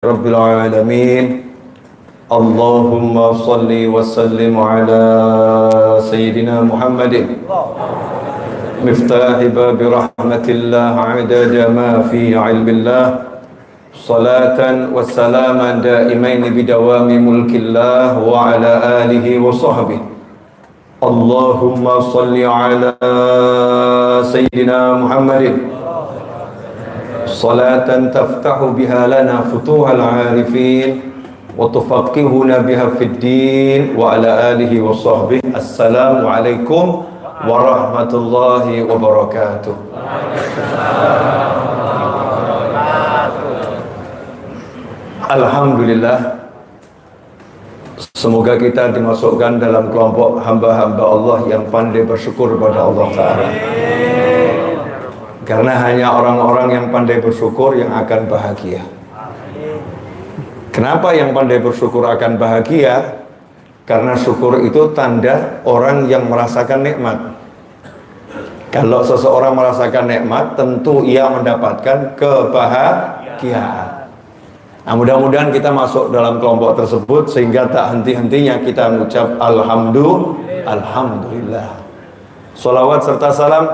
Rabbil alamin. Allahumma salli wa sallim ala Sayyidina Muhammadin miftahi babi rahmatillah adada ma fi ilmillah salatan wa salaman daimain bidawami mulkillah wa ala alihi wa sahbihi. Allahumma salli ala Sayyidina Muhammadin salatan taftahu biha lana futuhal arifin wa tufaqqihuna biha fid din wa ala alihi wa sahbihi. Assalamu alaikum warahmatullahi wabarakatuh. Alhamdulillah, semoga kita dimasukkan dalam kelompok hamba-hamba Allah yang pandai bersyukur pada Allah Ta'ala. Karena hanya orang-orang yang pandai bersyukur yang akan bahagia. Kenapa yang pandai bersyukur akan bahagia? Karena syukur itu tanda orang yang merasakan nikmat. Kalau seseorang merasakan nikmat, tentu ia mendapatkan kebahagiaan. Nah, mudah-mudahan kita masuk dalam kelompok tersebut sehingga tak henti-hentinya kita mengucap Alhamdulillah. Salawat serta salam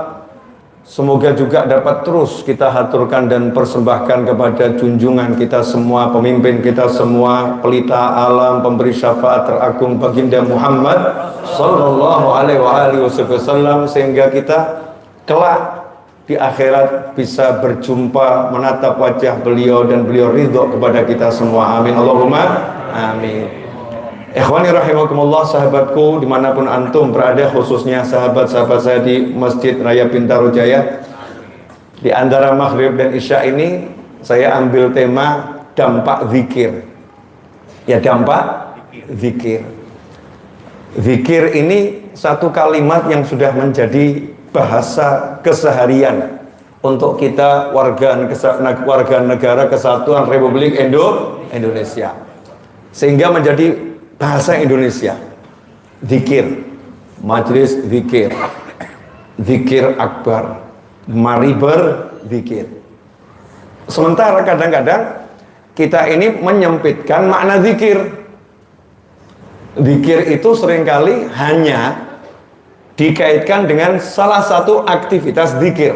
semoga juga dapat terus kita haturkan dan persembahkan kepada junjungan kita semua, pemimpin kita semua, pelita alam, pemberi syafaat teragung baginda Muhammad sallallahu alaihi wasallam, sehingga kita kelak di akhirat bisa berjumpa, menatap wajah beliau dan beliau ridho kepada kita semua. Amin Allahumma amin. Ikhwani rahimakumullah, sahabatku dimanapun antum berada, khususnya sahabat-sahabat saya di Masjid Raya Bintaro Jaya. Di antara maghrib dan isya ini saya ambil tema dampak zikir. Ya, dampak zikir. Zikir ini satu kalimat yang sudah menjadi bahasa keseharian untuk kita warga negara Kesatuan Republik Indonesia, sehingga menjadi bahasa Indonesia. Zikir, majlis zikir, zikir akbar, mari berzikir. Sementara kadang-kadang kita ini menyempitkan makna zikir. Zikir itu seringkali hanya dikaitkan dengan salah satu aktivitas zikir.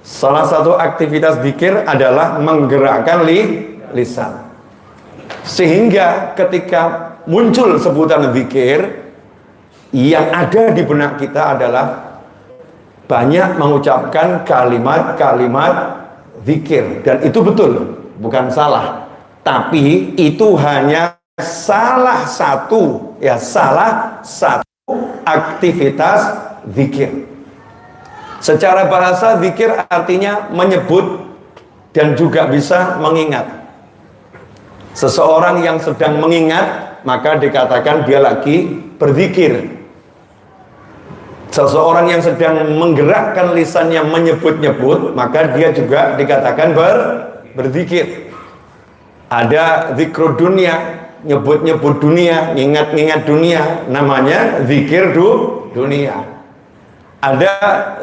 Salah satu aktivitas zikir adalah menggerakkan lisan. Sehingga ketika muncul sebutan zikir, yang ada di benak kita adalah banyak mengucapkan kalimat-kalimat zikir. Dan itu betul, bukan salah. Tapi itu hanya salah satu aktivitas zikir. Secara bahasa, zikir artinya menyebut dan juga bisa mengingat. Seseorang yang sedang mengingat, maka dikatakan dia lagi berzikir. Seseorang yang sedang menggerakkan lisannya menyebut-nyebut, maka dia juga dikatakan berzikir. Ada zikrud dunia, nyebut-nyebut dunia, ngingat-ngingat dunia, namanya zikir dunia. Ada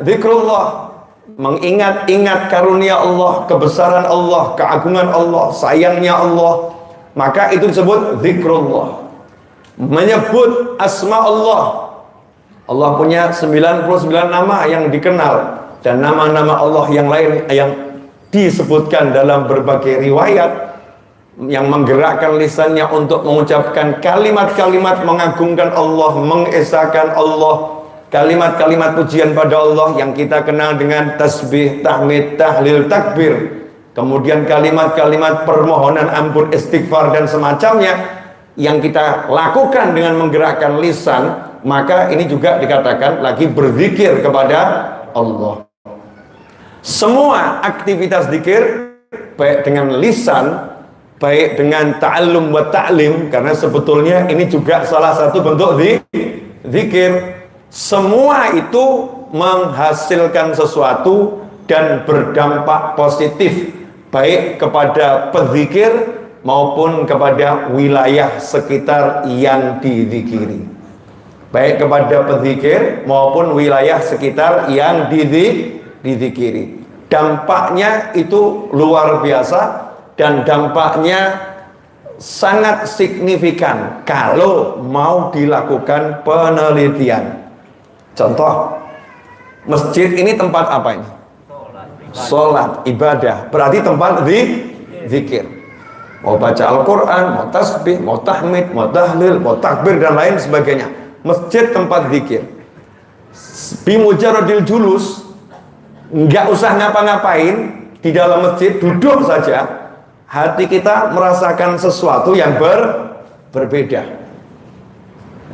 zikrullah, mengingat-ingat karunia Allah, kebesaran Allah, keagungan Allah, sayangnya Allah, maka itu disebut zikrullah. Menyebut asma Allah. Allah punya 99 nama yang dikenal, dan nama-nama Allah yang lain yang disebutkan dalam berbagai riwayat, yang menggerakkan lisannya untuk mengucapkan kalimat-kalimat mengagungkan Allah, mengesahkan Allah, kalimat-kalimat pujian pada Allah yang kita kenal dengan tasbih, tahmid, tahlil, takbir. Kemudian kalimat-kalimat permohonan ampun, istighfar dan semacamnya yang kita lakukan dengan menggerakkan lisan, maka ini juga dikatakan lagi berzikir kepada Allah. Semua aktivitas zikir, baik dengan lisan, baik dengan ta'allum wa ta'lim, karena sebetulnya ini juga salah satu bentuk zikir. Semua itu menghasilkan sesuatu dan berdampak positif, baik kepada pezikir maupun kepada wilayah sekitar yang dizikiri. Baik kepada pezikir maupun wilayah sekitar yang dizikiri. Dampaknya itu luar biasa dan dampaknya sangat signifikan kalau mau dilakukan penelitian. Contoh, masjid ini tempat apa ini? Sholat, ibadah, berarti tempat zikir. Mau baca Al-Quran, mau tasbih, mau tahmid, mau tahlil, mau takbir dan lain sebagainya. Masjid tempat zikir. Bimujaradil julus, nggak usah ngapa-ngapain di dalam masjid, duduk saja, hati kita merasakan sesuatu yang berbeda.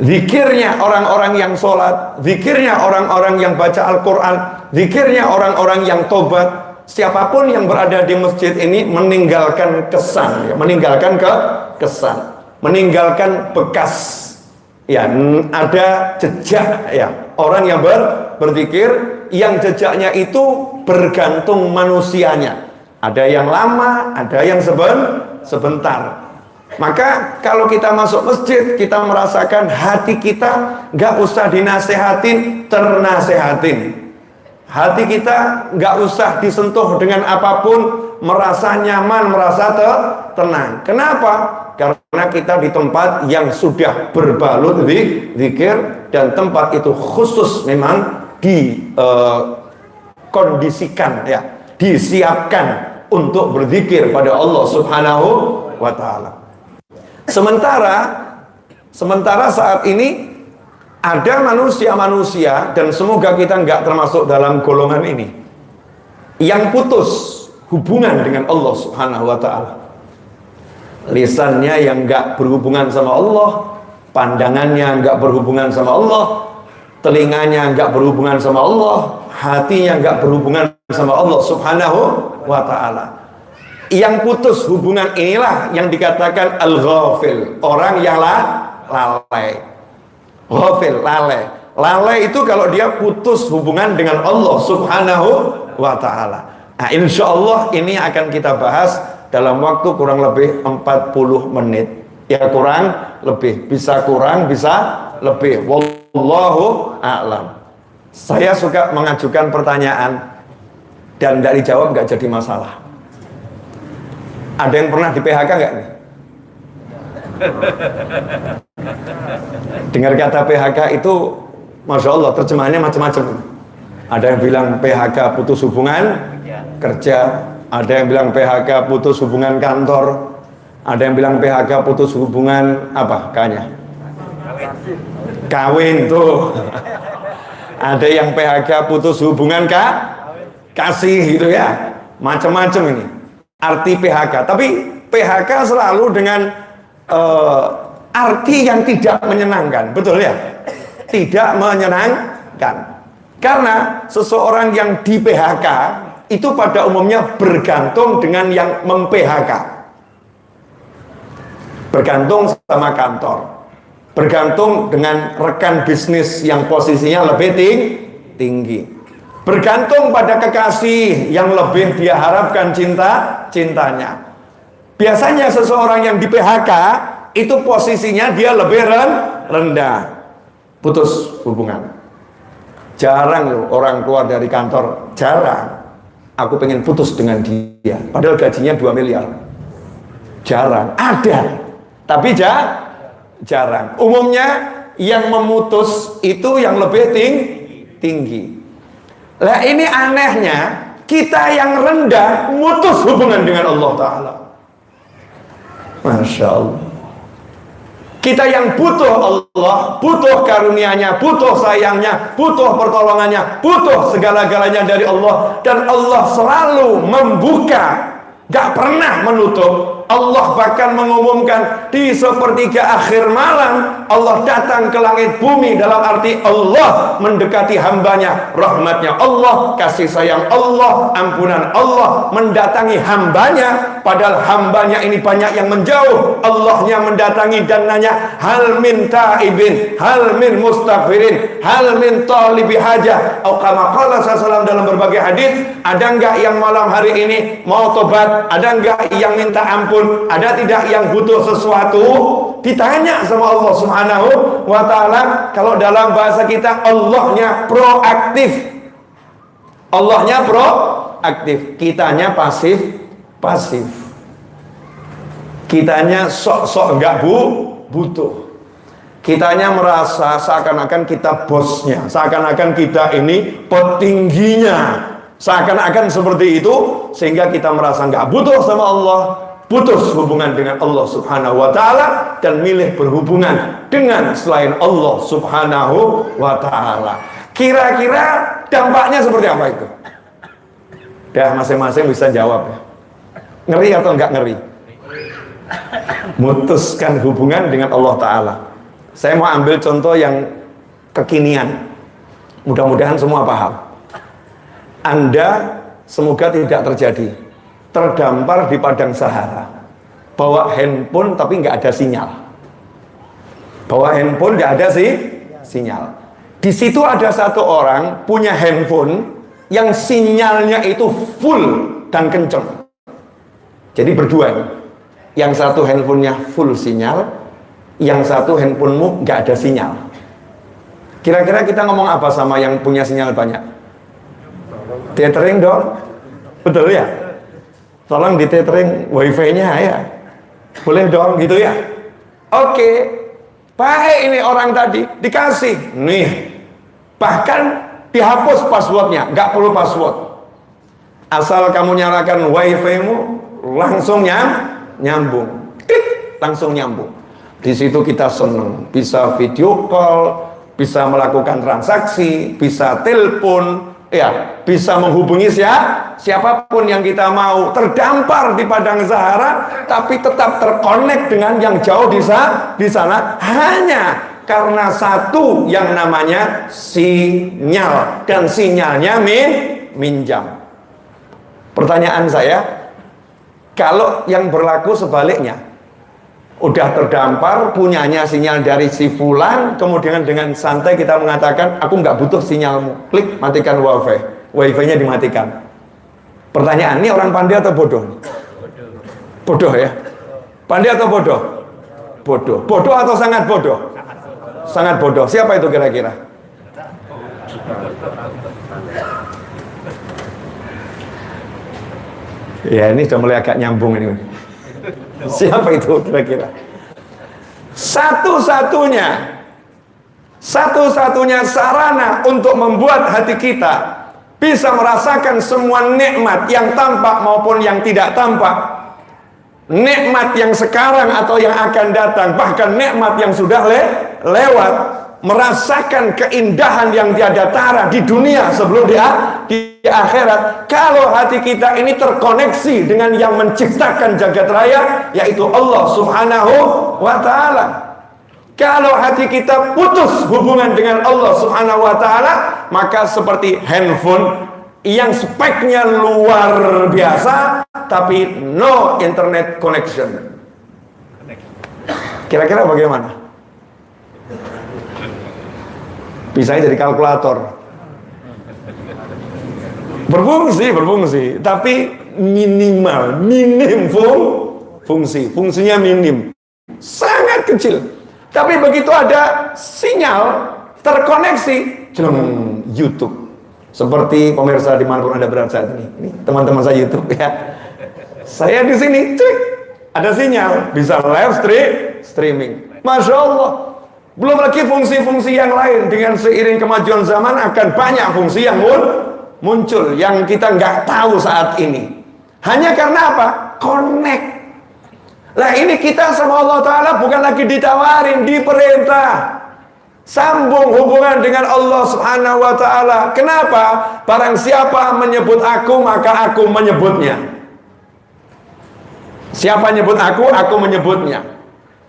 Zikirnya orang-orang yang sholat, zikirnya orang-orang yang baca Al-Quran, zikirnya orang-orang yang tobat. Siapapun yang berada di masjid ini meninggalkan kesan, ya, meninggalkan kesan, meninggalkan bekas, ya, ada jejak, ya, orang yang berzikir, yang jejaknya itu bergantung manusianya. Ada yang lama, ada yang sebentar. Maka kalau kita masuk masjid, kita merasakan hati kita nggak usah dinasehatin, ternasehatin. Hati kita nggak usah disentuh dengan apapun, merasa nyaman, merasa tenang. Kenapa? Karena kita di tempat yang sudah berbalut zikir, dan tempat itu khusus memang dikondisikan, ya, disiapkan untuk berzikir pada Allah Subhanahu wa Ta'ala. Sementara saat ini ada manusia-manusia, dan semoga kita nggak termasuk dalam golongan ini, yang putus hubungan dengan Allah Subhanahu wa Ta'ala. Lisannya yang nggak berhubungan sama Allah, pandangannya nggak berhubungan sama Allah, telinganya nggak berhubungan sama Allah, hatinya nggak berhubungan sama Allah Subhanahu wa Ta'ala. Yang putus hubungan inilah yang dikatakan al-ghafil, orang yang lalai. Ghafil, lalai. Lalai itu kalau dia putus hubungan dengan Allah Subhanahu wa Ta'ala. Nah, insya Allah ini akan kita bahas dalam waktu kurang lebih 40 menit. Ya, kurang lebih, bisa kurang, bisa lebih. Wallahu a'lam. Saya suka mengajukan pertanyaan dan tidak dijawab nggak jadi masalah. Ada yang pernah di PHK nggak nih? Dengar kata PHK itu, Masya Allah, terjemahannya macam-macam. Ada yang bilang PHK putus hubungan kerja, ada yang bilang PHK putus hubungan kantor, ada yang bilang PHK putus hubungan apa kayaknya? Kawin tuh. Ada yang PHK putus hubungan kasih gitu ya. Macam-macam ini arti PHK. Tapi PHK selalu dengan arti yang tidak menyenangkan, betul ya? Tidak menyenangkan. Karena seseorang yang di PHK itu pada umumnya bergantung dengan yang mem-PHK. Bergantung sama kantor, bergantung dengan rekan bisnis yang posisinya lebih tinggi, bergantung pada kekasih yang lebih dia harapkan cintanya. Biasanya seseorang yang di PHK itu posisinya dia lebih rendah, putus hubungan. Jarang loh orang keluar dari kantor, jarang. Aku pengen putus dengan dia, padahal gajinya 2 miliar. Jarang, ada, tapi jarang. Umumnya yang memutus itu yang lebih tinggi. Lah ini anehnya, kita yang rendah mutus hubungan dengan Allah Ta'ala. Masya Allah. Kita yang butuh Allah, butuh karunia-Nya, butuh sayangnya, butuh pertolongannya, butuh segala-galanya dari Allah. Dan Allah selalu membuka, gak pernah menutup. Allah bahkan mengumumkan di sepertiga akhir malam Allah datang ke langit bumi, dalam arti Allah mendekati hambanya, rahmatnya Allah, kasih sayang Allah, ampunan Allah mendatangi hambanya. Padahal hambanya ini banyak yang menjauh, Allahnya mendatangi dan nanya, hal min taibin, hal min mustaghfirin, hal min talibi hajah. Atau kama qala sallallahu dalam berbagai hadis, ada enggak yang malam hari ini mau tobat? Ada enggak yang minta ampun? Ada tidak yang butuh sesuatu? Ditanya sama Allah Subhanahu wa Ta'ala. Kalau dalam bahasa kita, Allahnya proaktif, Allahnya proaktif, kitanya pasif. Kitanya sok-sok nggak butuh. Kitanya merasa seakan-akan kita bosnya, seakan-akan kita ini petingginya, seakan-akan seperti itu, sehingga kita merasa nggak butuh sama Allah, putus hubungan dengan Allah Subhanahu wa Ta'ala, dan milih berhubungan dengan selain Allah Subhanahu wa Ta'ala. Kira-kira dampaknya seperti apa itu? Ya, masing-masing bisa jawab ya. Ngeri atau nggak ngeri? Mutuskan hubungan dengan Allah Ta'ala. Saya mau ambil contoh yang kekinian, mudah-mudahan semua paham. Anda semoga tidak terjadi terdampar di padang Sahara, bawa handphone tapi nggak ada sinyal. Bawa handphone nggak ada sinyal. Di situ ada satu orang punya handphone yang sinyalnya itu full dan kenceng. Jadi berdua nih. Yang satu handphonenya full sinyal, yang satu handphonemu nggak ada sinyal. Kira-kira kita ngomong apa sama yang punya sinyal banyak? Tethering dong, betul ya? Tolong di tethering wifi-nya ya, boleh dong gitu ya? Oke, baik, ini orang tadi dikasih nih, bahkan dihapus passwordnya, nggak perlu password, asal kamu nyalakan wifi-mu langsung nyambung, klik langsung nyambung. Di situ kita seneng, bisa video call, bisa melakukan transaksi, bisa telepon, ya, bisa menghubungi siapapun yang kita mau. Terdampar di padang Sahara, tapi tetap terkonek dengan yang jauh di sana, hanya karena satu yang namanya sinyal, dan sinyalnya minjam. Pertanyaan saya, kalau yang berlaku sebaliknya, udah terdampar, punyanya sinyal dari si fulan, kemudian dengan santai kita mengatakan, aku nggak butuh sinyalmu, klik matikan wifi-nya dimatikan. Pertanyaan, ini orang pandai atau bodoh? Bodoh ya? Pandai atau bodoh? Bodoh. Bodoh atau sangat bodoh? Sangat bodoh. Siapa itu kira-kira? Ya, ini sudah mulai agak nyambung ini. Siapa itu kira-kira? Satu-satunya sarana untuk membuat hati kita bisa merasakan semua nikmat yang tampak maupun yang tidak tampak, nikmat yang sekarang atau yang akan datang, bahkan nikmat yang sudah lewat, merasakan keindahan yang tiada tara di dunia sebelum di akhirat. Kalau hati kita ini terkoneksi dengan yang menciptakan jagat raya, yaitu Allah Subhanahu wa Ta'ala. Kalau hati kita putus hubungan dengan Allah Subhanahu wa Ta'ala, maka seperti handphone yang speknya luar biasa tapi no internet connection. Kira-kira bagaimana? Bisa jadi kalkulator, berfungsi, tapi minim fungsinya minim, sangat kecil. Tapi begitu ada sinyal terkoneksi, YouTube. Seperti pemirsa dimanapun Anda berada saat ini teman-teman saya YouTube ya. Saya di sini, cek, ada sinyal, bisa live streaming. Masya Allah. Belum lagi fungsi-fungsi yang lain. Dengan seiring kemajuan zaman akan banyak fungsi yang muncul yang kita nggak tahu saat ini. Hanya karena apa? Connect. Nah, ini kita sama Allah Ta'ala bukan lagi ditawarin, diperintah. Sambung hubungan dengan Allah Subhanahu wa Ta'ala. Kenapa? Barang siapa menyebut aku, maka aku menyebutnya. Siapa menyebut aku menyebutnya.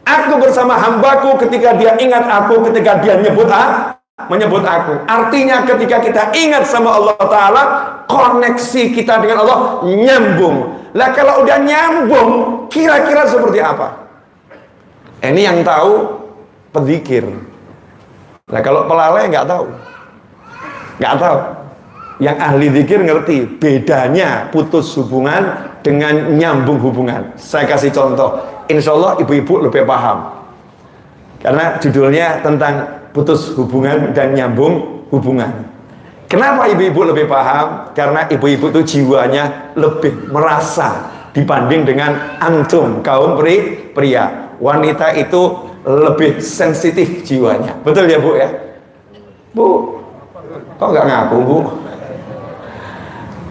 Aku bersama hambaku ketika dia ingat aku, ketika dia menyebut aku. Artinya ketika kita ingat sama Allah Ta'ala, koneksi kita dengan Allah nyambung. Lah kalau udah nyambung, kira-kira seperti apa? Ini yang tahu pedzikir. Nah kalau pelalai nggak tahu. Yang ahli zikir ngerti bedanya putus hubungan dengan nyambung hubungan. Saya kasih contoh, insya Allah ibu-ibu lebih paham, karena judulnya tentang putus hubungan dan nyambung hubungan. Kenapa ibu-ibu lebih paham? Karena ibu-ibu itu jiwanya lebih merasa dibanding dengan antum kaum pria. Wanita itu lebih sensitif jiwanya. Betul ya Bu ya? Bu, kok nggak ngaku Bu?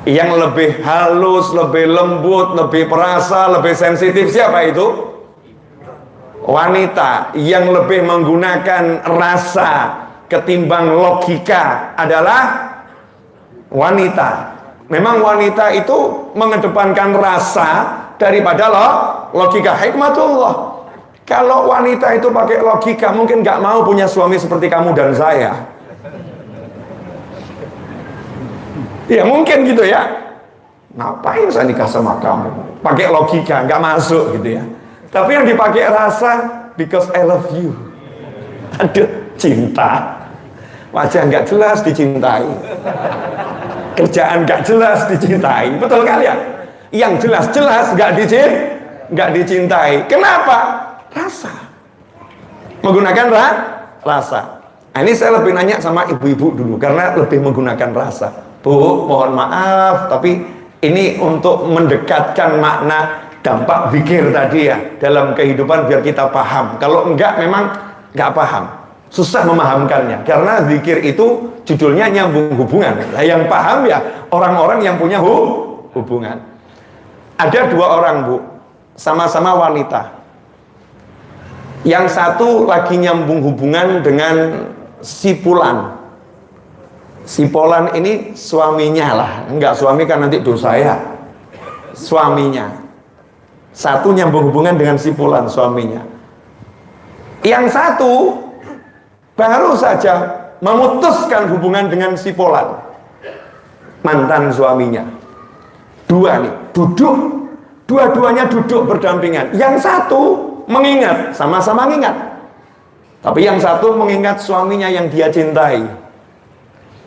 Yang lebih halus, lebih lembut, lebih perasa, lebih sensitif siapa itu? Wanita. Yang lebih menggunakan rasa ketimbang logika adalah wanita. Memang wanita itu mengedepankan rasa daripada logika. Hikmatullah. Kalau wanita itu pakai logika, mungkin nggak mau punya suami seperti kamu dan saya. Ya mungkin gitu ya. Ngapain saya nikah sama kamu? Pakai logika, nggak masuk gitu ya. Tapi yang dipakai rasa, because I love you. Aduh, cinta. Wajah nggak jelas dicintai. Kerjaan nggak jelas dicintai. Betul kalian? Yang jelas-jelas nggak dicintai. Kenapa? Rasa. Menggunakan rasa. Nah, ini saya lebih nanya sama ibu-ibu dulu karena lebih menggunakan rasa. Bu, mohon maaf, tapi ini untuk mendekatkan makna dampak zikir tadi ya dalam kehidupan biar kita paham. Kalau enggak memang enggak paham. Susah memahamkannya karena zikir itu judulnya nyambung hubungan. Nah, yang paham ya orang-orang yang punya hubungan. Ada dua orang Bu, sama-sama wanita. Yang satu lagi nyambung hubungan dengan si Fulan. Si Fulan ini suaminya lah, enggak suami kan nanti dosa ya. Suaminya. Satu nyambung hubungan dengan si Fulan, suaminya. Yang satu baru saja memutuskan hubungan dengan si Fulan, mantan suaminya. Dua nih, dua-duanya duduk berdampingan. Yang satu mengingat, sama-sama mengingat. Tapi yang satu mengingat suaminya yang dia cintai.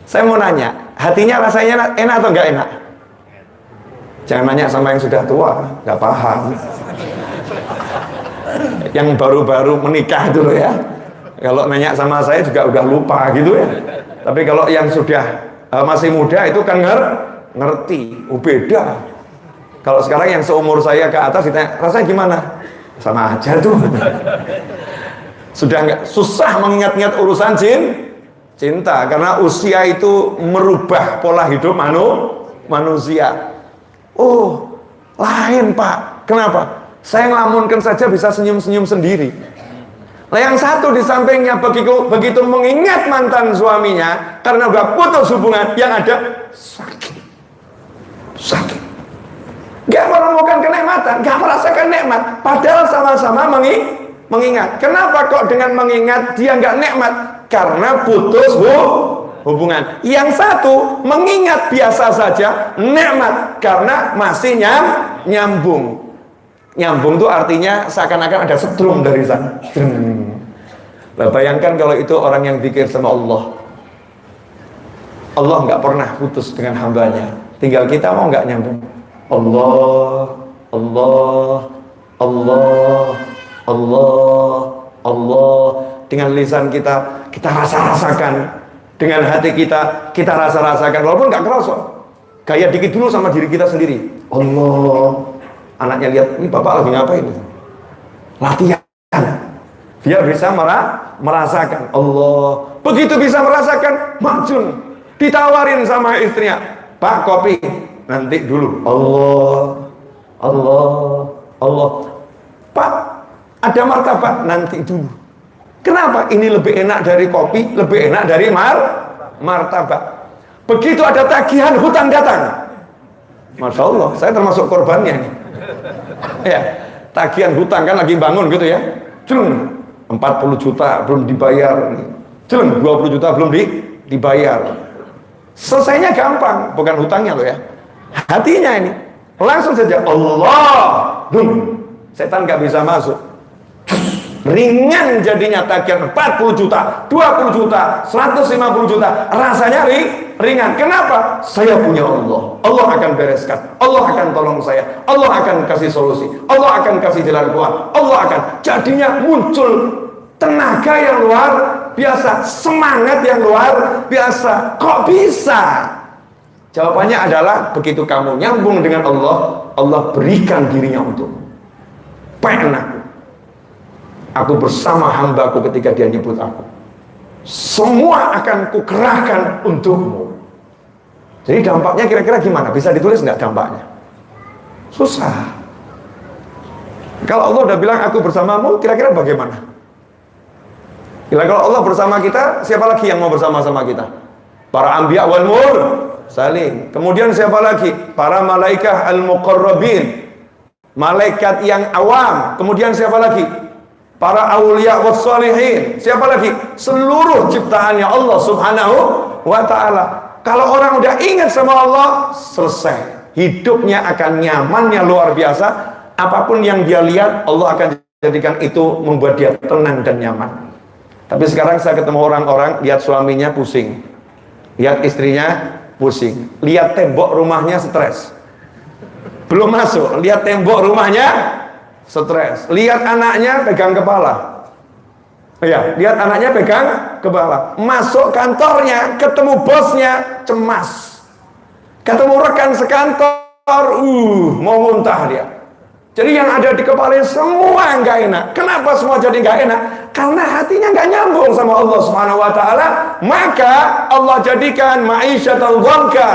Saya mau nanya, hatinya rasanya enak atau enggak enak? Jangan nanya sama yang sudah tua, nggak paham. Yang baru-baru menikah dulu ya. Kalau nanya sama saya juga udah lupa gitu ya. Tapi kalau yang sudah masih muda itu kan ngerti, beda. Kalau sekarang yang seumur saya ke atas ditanya, rasanya gimana? Sama aja tuh. Sudah nggak susah mengingat-ingat urusan cinta karena usia itu merubah pola hidup manusia. Oh, lain Pak. Kenapa? Saya ngelamunkan saja bisa senyum-senyum sendiri. Nah, yang satu di sampingnya begitu mengingat mantan suaminya karena udah putus hubungan, yang ada sakit. Gak menemukan kenikmatan, gak merasakan nikmat, padahal sama-sama mengingat. Kenapa kok dengan mengingat dia gak nikmat? Karena putus hubungan. Yang satu mengingat biasa saja, nikmat karena masih nyambung. Nyambung itu artinya seakan-akan ada setrum dari sana. Nah, bayangkan kalau itu orang yang zikir sama Allah. Allah nggak pernah putus dengan hambanya. Tinggal kita mau nggak nyambung. Allah, Allah, Allah, Allah, Allah. Dengan lisan kita rasa-rasakan. Dengan hati kita rasa-rasakan. Walaupun nggak kerasa. Gaya dikit dulu sama diri kita sendiri. Allah. Anaknya lihat, ini bapak lagi ngapain? Latihan. Biar bisa merasakan. Allah. Begitu bisa merasakan, majun. Ditawarin sama istrinya. Pak, kopi. Nanti dulu. Allah. Allah. Allah. Pak, ada martabak. Nanti dulu. Kenapa? Ini lebih enak dari kopi, lebih enak dari martabak. Begitu ada tagihan hutang datang. Masya Allah, saya termasuk korbannya nih. Ya, tagihan hutang kan lagi bangun gitu ya. Jeleng, 40 juta belum dibayar. Jeleng, 20 juta belum dibayar. Selesainya gampang, bukan hutangnya loh ya. Hatinya ini. Langsung saja Allah. Setan nggak bisa masuk. Ringan jadinya tagihan 40 juta, 20 juta, 150 juta. Rasanya ringan. Kenapa? Saya punya Allah. Allah akan bereskan. Allah akan tolong saya. Allah akan kasih solusi. Allah akan kasih jalan keluar. Allah akan. Jadinya muncul tenaga yang luar biasa, semangat yang luar biasa. Kok bisa? Jawabannya adalah begitu kamu nyambung dengan Allah, Allah berikan dirinya untukmu. Penakku, aku bersama hambaku ketika dia nyebut aku. Semua akan kukerahkan untukmu. Jadi dampaknya kira-kira gimana? Bisa ditulis nggak dampaknya? Susah. Kalau Allah udah bilang aku bersamamu, kira-kira bagaimana? Kalau Allah bersama kita, siapa lagi yang mau bersama-sama kita? Para anbiya wal mursalin. Kemudian siapa lagi? Para malaikat al-muqarrabin, malaikat yang awam. Kemudian siapa lagi? Para awliya was salihin. Siapa lagi? Seluruh ciptaannya Allah Subhanahu wa ta'ala. Kalau orang udah ingat sama Allah, selesai. Hidupnya akan nyamannya luar biasa. Apapun yang dia lihat, Allah akan jadikan itu membuat dia tenang dan nyaman. Tapi sekarang saya ketemu orang-orang, lihat suaminya pusing, lihat istrinya pusing, lihat tembok rumahnya stres, belum masuk, lihat tembok rumahnya stres, lihat anaknya pegang kepala, ya, lihat anaknya pegang kepala, masuk kantornya, ketemu bosnya cemas, ketemu rekan sekantor, mau muntah dia. Jadi yang ada di kepalanya semua nggak enak. Kenapa semua jadi nggak enak? Karena hatinya nggak nyambung sama Allah Subhanahu Wa Taala. Maka Allah jadikan ma'isyatan dhanka.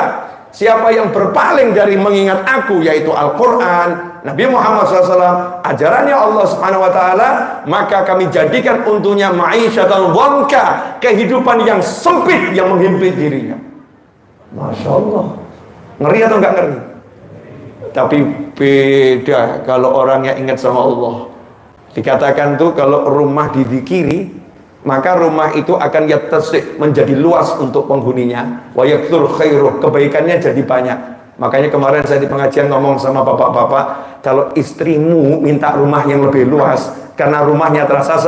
Siapa yang berpaling dari mengingat aku, yaitu Al-Quran, Nabi Muhammad SAW, ajarannya Allah Subhanahu Wa Taala, maka kami jadikan untuknya ma'isyatan dhanka, kehidupan yang sempit yang menghimpit dirinya. Masya Allah. Ngeri atau nggak ngeri? Tapi beda kalau orangnya ingat sama Allah. Dikatakan tuh kalau rumah dizikiri, maka rumah itu akan yatasik, menjadi luas untuk penghuninya. Wa yakthur khairuh, kebaikannya jadi banyak. Makanya kemarin saya di pengajian ngomong sama bapak-bapak, kalau istrimu minta rumah yang lebih luas karena rumahnya terasa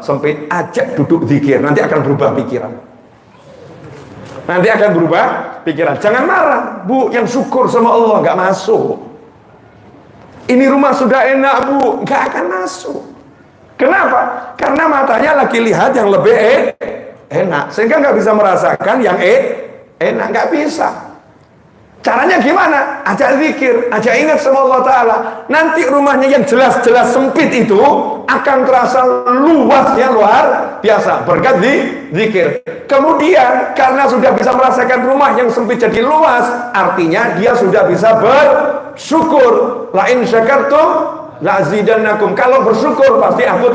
sempit, ajak duduk zikir, nanti akan berubah pikiran. Nanti akan berubah pikiran. Jangan marah, Bu, yang syukur sama Allah nggak masuk. Ini rumah sudah enak, Bu, nggak akan masuk. Kenapa? Karena matanya lagi lihat yang lebih enak, sehingga nggak bisa merasakan yang enak, nggak bisa. Caranya gimana? Ajak zikir, ajak ingat sama Allah Ta'ala. Nanti rumahnya yang jelas-jelas sempit itu akan terasa luasnya luar biasa berkat zikir. Kemudian karena sudah bisa merasakan rumah yang sempit jadi luas, artinya dia sudah bisa bersyukur. La in syakartum la azidannakum. Kalau bersyukur pasti aku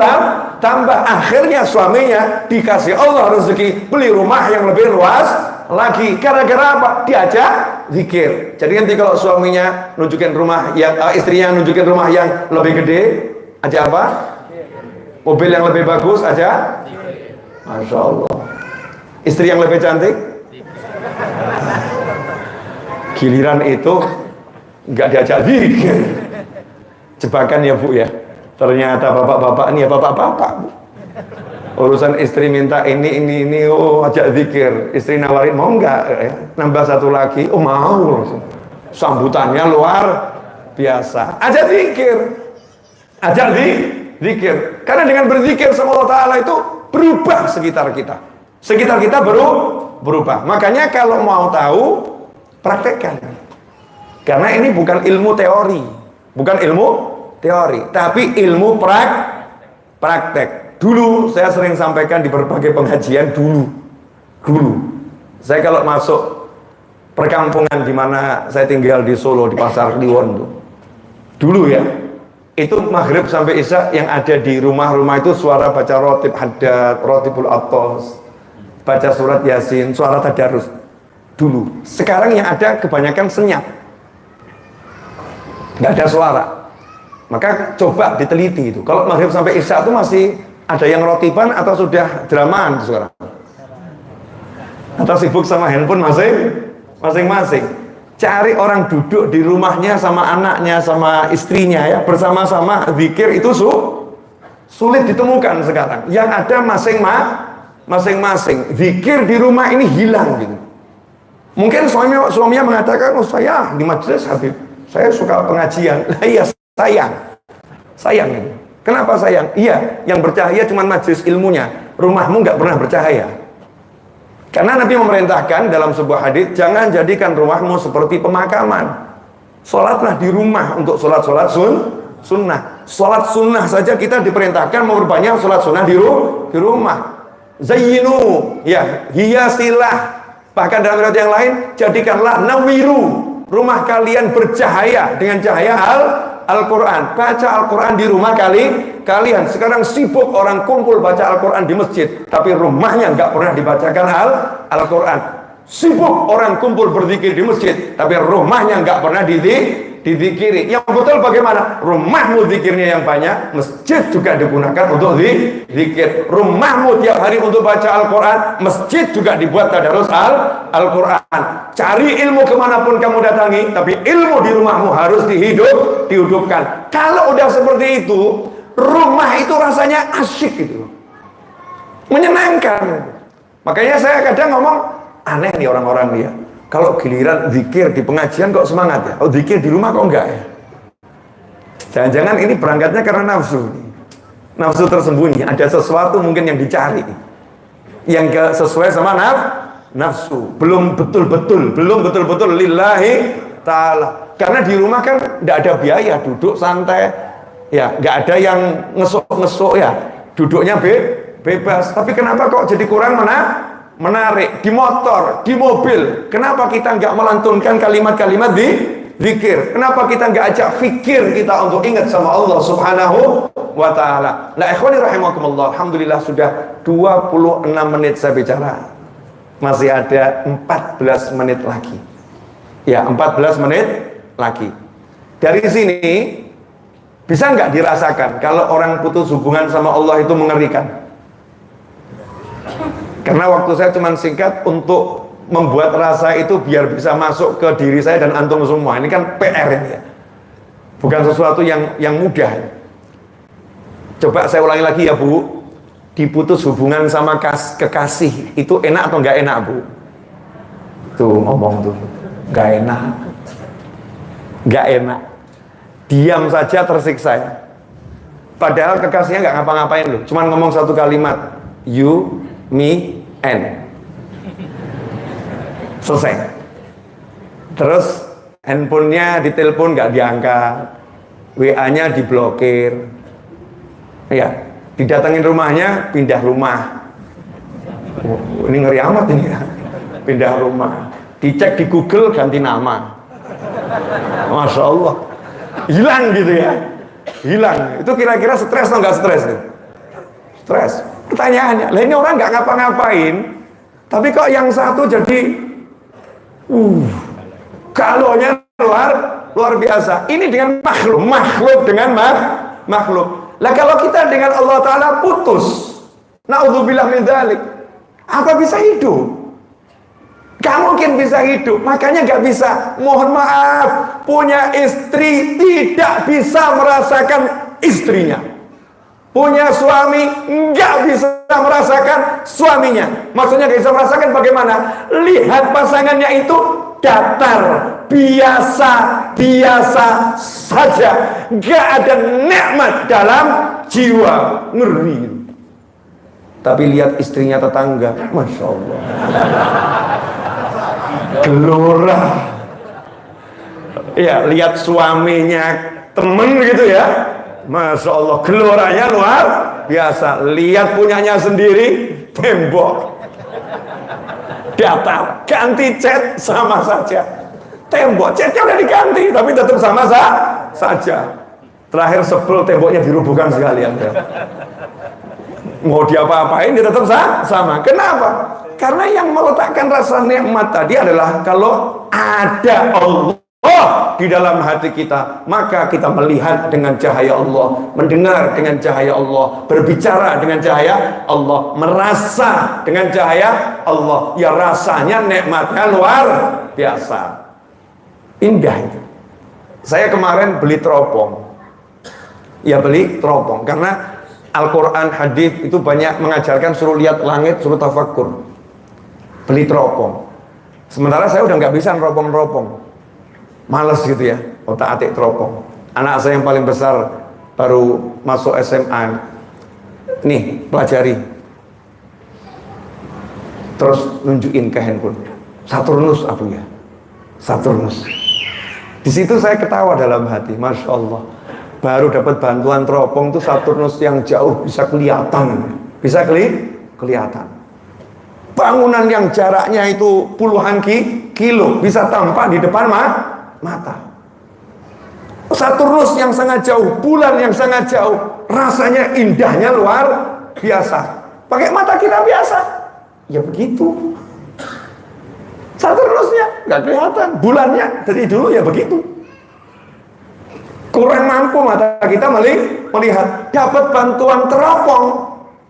tambah. Akhirnya suaminya dikasih Allah rezeki beli rumah yang lebih luas lagi. Gara-gara apa? Diajak zikir. Jadi nanti kalau suaminya nunjukin rumah yang istrinya nunjukin rumah yang lebih gede, aja apa? Mobil yang lebih bagus aja. Masya Allah. Istri yang lebih cantik. Giliran itu nggak diajak zikir. Jebakan ya Bu ya. Ternyata bapak-bapak ini ya bapak-bapak Bu. Urusan istri minta ini oh ajak zikir. Istri nawarin mau nggak ya? Nambah satu lagi, oh mau langsung. Sambutannya luar biasa. Ajak zikir. Ajak zikir. Karena dengan berzikir sama Allah Ta'ala itu berubah sekitar kita. Sekitar kita berubah. Makanya kalau mau tahu, praktekkan. Karena ini bukan ilmu teori, tapi ilmu praktek. Dulu saya sering sampaikan di berbagai pengajian dulu. Saya kalau masuk perkampungan di mana saya tinggal di Solo di Pasar Kliwon tuh. Dulu ya, itu maghrib sampai isya yang ada di rumah-rumah itu suara baca rotib haddad, rotibul atos, baca surat yasin, suara tadarus. Dulu. Sekarang yang ada kebanyakan senyap. Nggak ada suara. Maka coba diteliti itu. Kalau maghrib sampai isya itu masih ada yang rotiban atau sudah dramaan sekarang? Atau sibuk sama handphone masing-masing. Cari orang duduk di rumahnya sama anaknya, sama istrinya ya, bersama-sama zikir itu sulit ditemukan sekarang. Yang ada masing-masing. Zikir di rumah ini hilang gitu. Mungkin suaminya mengatakan, oh saya di majelis Habib, saya suka pengajian. Iya, sayang ini. Kenapa sayang? Iya, yang bercahaya cuma majelis ilmunya. Rumahmu nggak pernah bercahaya. Karena Nabi memerintahkan dalam sebuah hadis, jangan jadikan rumahmu seperti pemakaman. Sholatlah di rumah untuk sholat-sholat sunnah. Sholat sunnah saja kita diperintahkan memperbanyak sholat sunnah di rumah. Zayyinu, ya, hiasilah. Bahkan dalam riwayat yang lain, jadikanlah nawiru, rumah kalian bercahaya dengan cahaya Al-Quran. Baca Al-Quran di rumah kalian. Sekarang sibuk orang kumpul baca Al-Quran di masjid, tapi rumahnya nggak pernah dibacakan Al-Quran. Sibuk orang kumpul berzikir di masjid, tapi rumahnya nggak pernah dizikiri. Yang betul bagaimana? Rumahmu zikirnya yang banyak, masjid juga digunakan untuk zikir. Rumahmu tiap hari untuk baca Al-Quran, masjid juga dibuat tadarus Al-Quran. Cari ilmu kemanapun kamu datangi, tapi ilmu di rumahmu harus dihidupkan. Kalau udah seperti itu, rumah itu rasanya asyik gitu, menyenangkan. Makanya saya kadang ngomong, aneh nih orang-orang dia. Kalau giliran zikir di pengajian kok semangat ya? Oh, zikir di rumah kok enggak ya? Jangan-jangan ini berangkatnya karena nafsu. Nafsu tersembunyi, ada sesuatu mungkin yang dicari, yang sesuai sama nafsu. Belum betul-betul lillahi ta'ala. Karena di rumah kan enggak ada biaya, duduk santai. Ya, enggak ada yang ngesuk-ngesuk ya. Duduknya bebas. Tapi kenapa kok jadi kurang menarik? Di motor, di mobil, kenapa kita nggak melantunkan kalimat-kalimat zikir? Kenapa kita nggak ajak fikir kita untuk ingat sama Allah Subhanahu wa ta'ala? Nah, ikhwani rahimakumullah, alhamdulillah sudah 26 menit saya bicara. Masih ada 14 menit lagi. Ya, 14 menit lagi. Dari sini bisa nggak dirasakan kalau orang putus hubungan sama Allah itu mengerikan? Karena waktu saya cuma singkat untuk membuat rasa itu biar bisa masuk ke diri saya dan antum semua. Ini kan PR ya, bukan sesuatu yang mudah. Coba saya ulangi lagi ya Bu, diputus hubungan sama kekasih itu enak atau nggak enak Bu? Tuh ngomong tuh, nggak enak. Diam saja tersiksa ya. Padahal kekasihnya nggak ngapa-ngapain loh, cuma ngomong satu kalimat, you, me, and. Selesai. Terus handphonenya ditelepon nggak diangkat, WA-nya diblokir, ya, didatengin rumahnya pindah rumah. Oh, ini ngeri amat ini ya, pindah rumah. Dicek di Google ganti nama, Masya Allah, hilang gitu ya, hilang. Itu kira-kira stres atau nggak stres? Stres. Pertanyaannya, lah ini orang nggak ngapa-ngapain, tapi kok yang satu jadi galonya luar biasa. Ini dengan makhluk dengan makhluk. Lah kalau kita dengan Allah Ta'ala putus, naudzubillah min dzalik, apa bisa hidup? Gak mungkin bisa hidup. Makanya gak bisa, mohon maaf, punya istri tidak bisa merasakan istrinya, punya suami nggak bisa merasakan suaminya. Maksudnya nggak bisa merasakan bagaimana? Lihat pasangannya itu datar, biasa saja, nggak ada nikmat dalam jiwa, ngeri. Tapi lihat istrinya tetangga, Masya Allah, gelora. Ya, lihat suaminya temen gitu ya, Masya Allah, geloranya luar biasa. Lihat punyanya sendiri, tembok, datar, ganti cat sama saja. Tembok, catnya udah diganti, tapi tetap sama saja. Terakhir sebel temboknya dirubuhkan sekalian. Mau diapa-apain dia tetap sama. Kenapa? Karena yang meletakkan rasa nikmat tadi adalah kalau ada Allah di dalam hati kita, maka kita melihat dengan cahaya Allah, mendengar dengan cahaya Allah, berbicara dengan cahaya Allah, merasa dengan cahaya Allah. Ya, rasanya nikmatnya luar biasa, indah itu. Saya kemarin beli teropong. Ya, beli teropong karena Al-Quran, hadis itu banyak mengajarkan suruh lihat langit, suruh tafakkur. Beli teropong. Sementara saya udah nggak bisa neropong-neropong, males gitu ya, otak-atik teropong. Anak saya yang paling besar baru masuk SMA. Nih, pelajari. terus nunjukin ke handphone. Saturnus Abu ya, Saturnus. Di situ saya ketawa dalam hati, Masya Allah. Baru dapat bantuan teropong tuh Saturnus yang jauh bisa kelihatan, bisa kelihatan. Bangunan yang jaraknya itu puluhan kilo bisa tampak di depan mata. Saturnus yang sangat jauh, bulan yang sangat jauh, rasanya indahnya luar biasa. Pakai mata kita biasa, ya begitu. Saturnusnya nggak kelihatan, bulannya dari dulu ya begitu. Kurang mampu mata kita melihat. Dapat bantuan teropong,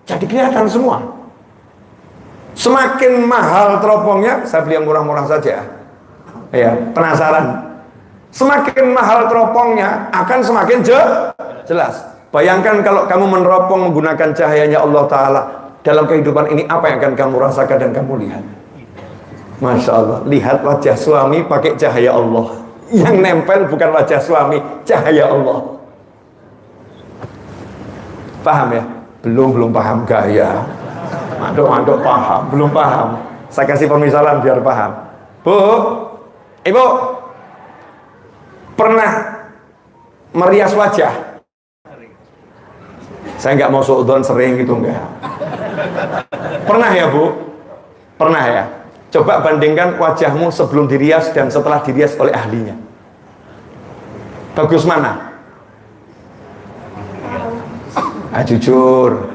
jadi kelihatan semua. Semakin mahal teropongnya, saya beli yang murah-murah saja. Ya, penasaran. Semakin mahal teropongnya, akan semakin jelas. Bayangkan kalau kamu meneropong menggunakan cahayanya Allah Ta'ala. Dalam kehidupan ini, apa yang akan kamu rasakan dan kamu lihat? Masya Allah, lihat wajah suami pakai cahaya Allah. Yang nempel bukan wajah suami, cahaya Allah. Paham ya? Belum paham gaya. Manduk paham, belum paham. Saya kasih pemisalan biar paham. Bu, Ibu, pernah merias wajah? Saya nggak mau suudzon sering gitu, enggak. Pernah ya Bu? Pernah ya? Coba bandingkan wajahmu sebelum dirias dan setelah dirias oleh ahlinya. Bagus mana? Jujur.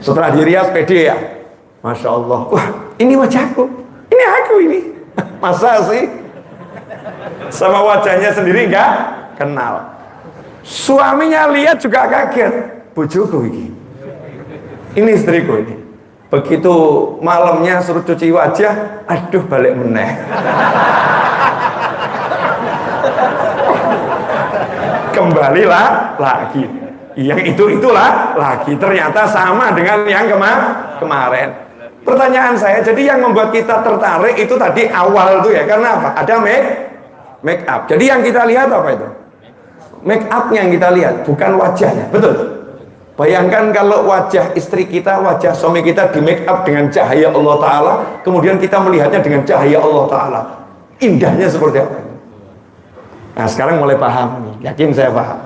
Setelah dirias pede ya? Masya Allah. Wah, ini wajahku. Ini aku ini. Masa sih? Sama wajahnya sendiri enggak kenal. Suaminya lihat juga kaget. Bojoku ini. Ini istriku ini. Begitu malamnya suruh cuci wajah, aduh balik meneh. Kembalilah lagi. Yang itulah lagi. Ternyata sama dengan yang kemarin. Pertanyaan saya, jadi yang membuat kita tertarik itu tadi awal tuh ya, karena apa? Ada make up. Jadi yang kita lihat apa itu? Make up-nya yang kita lihat, bukan wajahnya. Betul? Bayangkan kalau wajah istri kita, wajah suami kita di make up dengan cahaya Allah Ta'ala, kemudian kita melihatnya dengan cahaya Allah Ta'ala. Indahnya seperti apa? Nah sekarang mulai paham, yakin saya paham.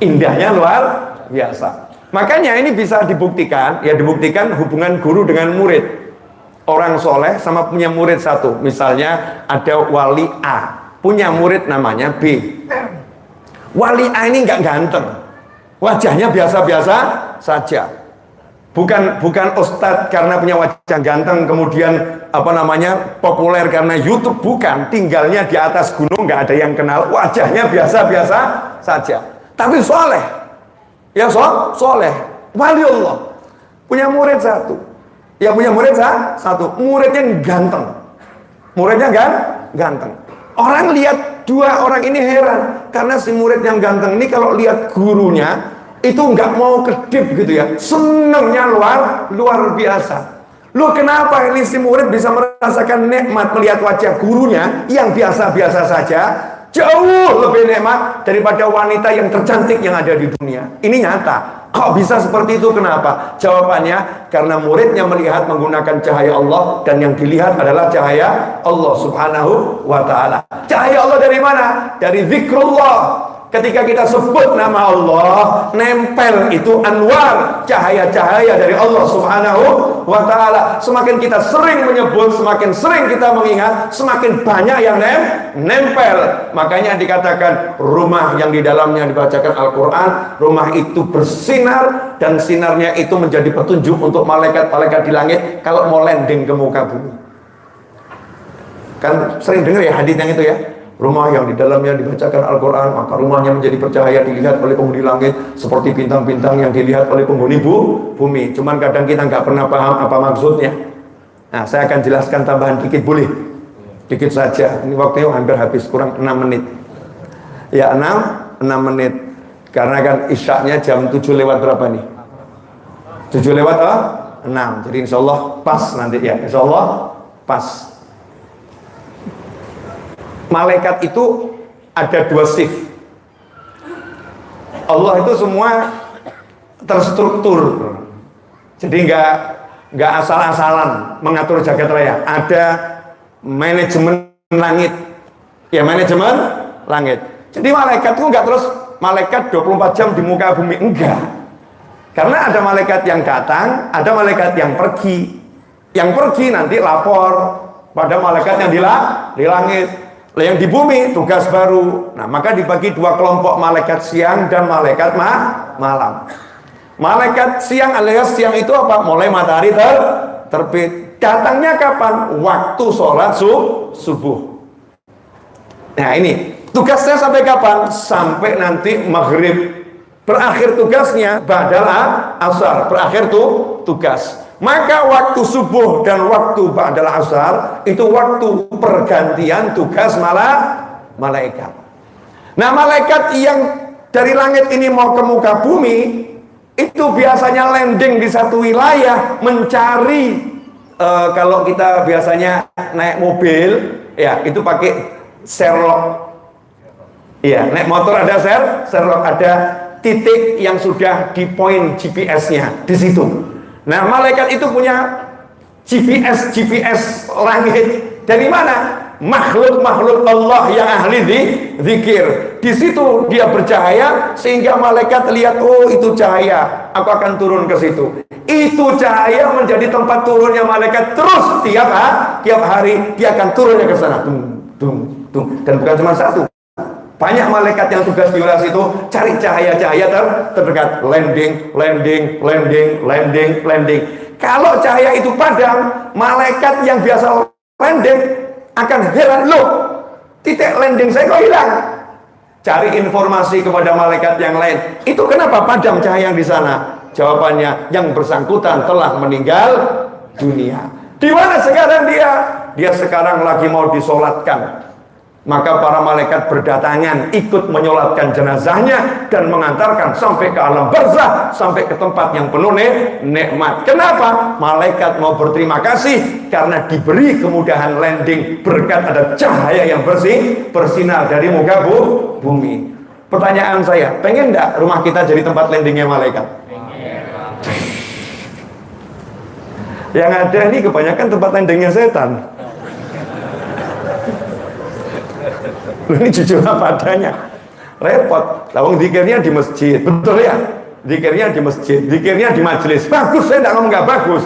Indahnya luar biasa. Makanya ini bisa dibuktikan, ya dibuktikan hubungan guru dengan murid. Orang soleh sama punya murid satu. Misalnya ada wali A, punya murid namanya B. Wali A ini nggak ganteng. Wajahnya biasa-biasa saja. Bukan ustadz karena punya wajah ganteng kemudian populer karena YouTube, bukan. Tinggalnya di atas gunung, nggak ada yang kenal. Wajahnya biasa-biasa saja. Tapi soleh. Ya soleh. Wali Allah. Punya murid satu. Ya punya murid satu. Muridnya ganteng. Muridnya ganteng. Orang lihat dua orang ini heran karena si murid yang ganteng ini kalau lihat gurunya itu nggak mau kedip gitu ya, senengnya luar biasa. Loh kenapa ini si murid bisa merasakan nikmat melihat wajah gurunya yang biasa-biasa saja, jauh lebih nikmat daripada wanita yang tercantik yang ada di dunia. Ini nyata. Kok bisa seperti itu? Kenapa? Jawabannya karena muridnya melihat menggunakan cahaya Allah, dan yang dilihat adalah cahaya Allah Subhanahu wa Ta'ala. Cahaya Allah dari mana? Dari zikrullah. Ketika kita sebut nama Allah, nempel itu anwar, cahaya-cahaya dari Allah Subhanahu wa Ta'ala. Semakin kita sering menyebut, semakin sering kita mengingat, semakin banyak yang nempel. Makanya dikatakan rumah yang di dalamnya dibacakan Al-Quran, rumah itu bersinar, dan sinarnya itu menjadi petunjuk untuk malaikat-malaikat di langit kalau mau landing ke muka bumi. Kan sering dengar ya hadis yang itu ya, rumah yang di dalamnya dibacakan Al-Quran, maka rumahnya menjadi bercahaya, dilihat oleh penghuni langit seperti bintang-bintang yang dilihat oleh penghuni bumi. Cuman kadang kita nggak pernah paham apa maksudnya. Nah, saya akan jelaskan tambahan dikit, boleh? Dikit saja, ini waktunya hampir habis, kurang 6 menit. Ya 6 menit. Karena kan isyaknya jam 7 lewat berapa nih? 7 lewat 6. Jadi insya Allah pas nanti ya, insya Allah pas. Malaikat itu ada 2 shift. Allah itu semua terstruktur. Jadi nggak asal-asalan mengatur jagat raya. Ada manajemen langit. Ya, manajemen langit. Jadi malaikat itu nggak terus malaikat 24 jam di muka bumi, enggak. Karena ada malaikat yang datang, ada malaikat yang pergi. Yang pergi nanti lapor pada malaikat yang di langit. Yang di bumi tugas baru. Nah, maka dibagi dua kelompok, malaikat siang dan malaikat malam. Malaikat siang alias siang itu apa? Mulai matahari terbit. Datangnya kapan? Waktu sholat subuh. Nah, ini tugasnya sampai kapan? Sampai nanti maghrib. Berakhir tugasnya ba'dal asar. Berakhir tugas. Maka waktu subuh dan waktu ba'dal asar itu waktu pergantian tugas malaikat. Nah, malaikat yang dari langit ini mau ke muka bumi itu biasanya landing di satu wilayah mencari kalau kita biasanya naik mobil ya itu pakai Sherlock. Iya, naik motor ada Sherlock, ada titik yang sudah di point GPS-nya di situ. Nah, malaikat itu punya GPS langit. Dari mana? Makhluk-makhluk Allah yang ahli zikir. Di situ dia bercahaya sehingga malaikat lihat, oh itu cahaya, aku akan turun ke situ. Itu cahaya menjadi tempat turunnya malaikat terus tiap hari dia akan turunnya ke sana. Dan bukan cuma satu. Banyak malaikat yang tugas di wilayah situ cari cahaya-cahaya terdekat, landing. Kalau cahaya itu padam, malaikat yang biasa landing akan heran, loh, titik landing saya kok hilang. Cari informasi kepada malaikat yang lain. Itu kenapa padam cahaya di sana? Jawabannya, yang bersangkutan telah meninggal dunia. Di mana sekarang dia? Dia sekarang lagi mau disolatkan. Maka para malaikat berdatangan ikut menyolatkan jenazahnya dan mengantarkan sampai ke alam barzah, sampai ke tempat yang penuh nikmat. Kenapa? Malaikat mau berterima kasih karena diberi kemudahan landing berkat ada cahaya yang bersinar dari muka bumi. Pertanyaan saya, pengen enggak rumah kita jadi tempat landingnya malaikat? Yang ada ini kebanyakan tempat landingnya setan. Ini jujur apa adanya, repot. Lawang zikirnya di masjid, betul ya? Zikirnya di masjid, zikirnya di majelis. Bagus, saya tidak ngomong nggak bagus.